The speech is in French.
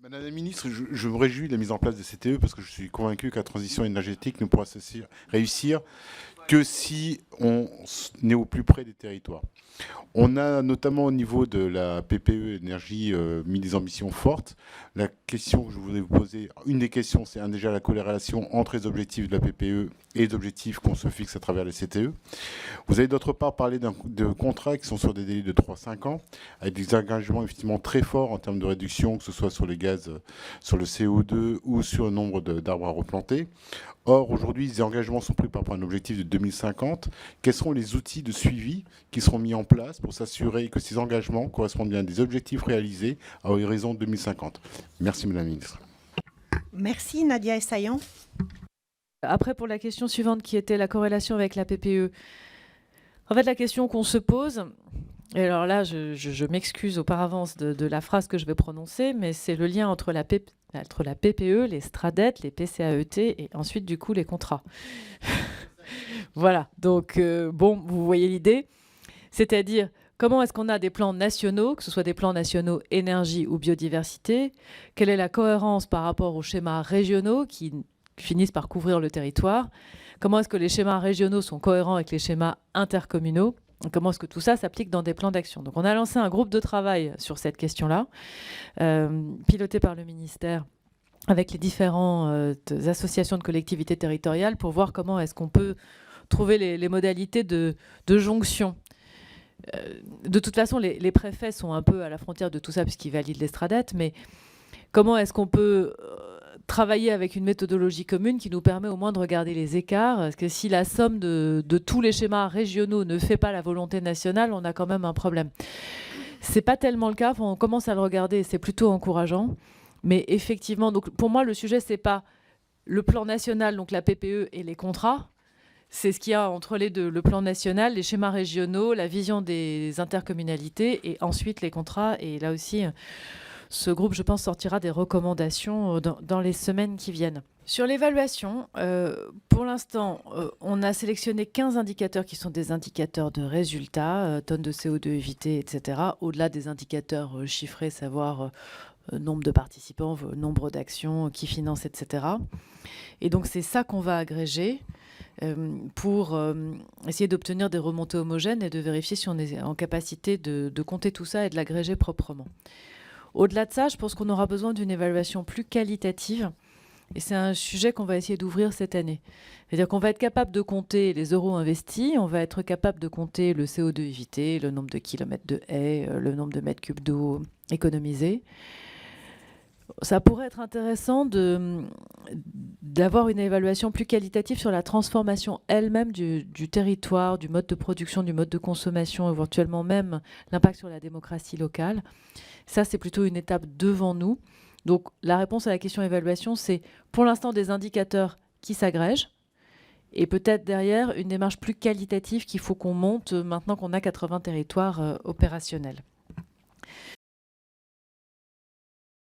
Madame la ministre, je me réjouis de la mise en place des CTE parce que je suis convaincu que la transition énergétique ne pourra réussir que si on est au plus près des territoires. On a notamment au niveau de la PPE énergie mis des ambitions fortes. La question que je voudrais vous poser, une des questions, c'est déjà la corrélation entre les objectifs de la PPE et les objectifs qu'on se fixe à travers les CTE. Vous avez d'autre part parlé de contrats qui sont sur des délais de 3-5 ans, avec des engagements effectivement très forts en termes de réduction, que ce soit sur les gaz, sur le CO2 ou sur le nombre d'arbres à replanter. Or, aujourd'hui, ces engagements sont pris par rapport à un objectif de 2050. Quels seront les outils de suivi qui seront mis en place pour s'assurer que ces engagements correspondent bien à des objectifs réalisés à horizon 2050? Merci, Madame la Ministre. Merci, Nadia Essayan. Après, pour la question suivante qui était la corrélation avec la PPE, en fait, la question qu'on se pose, et alors là, je m'excuse par avance de la phrase que je vais prononcer, mais c'est le lien entre la PPE, les STRADET, les PCAET et ensuite, du coup, les contrats. Voilà, donc, bon, vous voyez l'idée. C'est-à-dire, comment est-ce qu'on a des plans nationaux, que ce soit des plans nationaux énergie ou biodiversité? Quelle est la cohérence par rapport aux schémas régionaux qui finissent par couvrir le territoire? Comment est-ce que les schémas régionaux sont cohérents avec les schémas intercommunaux? Comment est-ce que tout ça s'applique dans des plans d'action? Donc on a lancé un groupe de travail sur cette question-là, piloté par le ministère, avec les différentes associations de collectivités territoriales pour voir comment est-ce qu'on peut trouver les modalités de jonction. De toute façon, les préfets sont un peu à la frontière de tout ça puisqu'ils valident les STRADET, mais comment est-ce qu'on peut travailler avec une méthodologie commune qui nous permet au moins de regarder les écarts? Parce que si la somme de tous les schémas régionaux ne fait pas la volonté nationale, on a quand même un problème. C'est pas tellement le cas, on commence à le regarder et c'est plutôt encourageant. Mais effectivement, donc pour moi, le sujet, c'est pas le plan national, donc la PPE et les contrats. C'est ce qu'il y a entre les deux, le plan national, les schémas régionaux, la vision des intercommunalités et ensuite les contrats. Et là aussi, ce groupe, je pense, sortira des recommandations dans les semaines qui viennent. Sur l'évaluation, pour l'instant, on a sélectionné 15 indicateurs qui sont des indicateurs de résultats, tonnes de CO2 évitées, etc. Au-delà des indicateurs chiffrés, savoir nombre de participants, nombre d'actions, qui financent, etc. Et donc, c'est ça qu'on va agréger pour essayer d'obtenir des remontées homogènes et de vérifier si on est en capacité de compter tout ça et de l'agréger proprement. Au-delà de ça, je pense qu'on aura besoin d'une évaluation plus qualitative. Et c'est un sujet qu'on va essayer d'ouvrir cette année. C'est-à-dire qu'on va être capable de compter les euros investis, on va être capable de compter le CO2 évité, le nombre de kilomètres de haies, le nombre de mètres cubes d'eau économisés. Ça pourrait être intéressant d'avoir une évaluation plus qualitative sur la transformation elle-même du territoire, du mode de production, du mode de consommation, éventuellement même l'impact sur la démocratie locale. Ça, c'est plutôt une étape devant nous. Donc, la réponse à la question évaluation, c'est pour l'instant des indicateurs qui s'agrègent et peut-être derrière une démarche plus qualitative qu'il faut qu'on monte maintenant qu'on a 80 territoires opérationnels.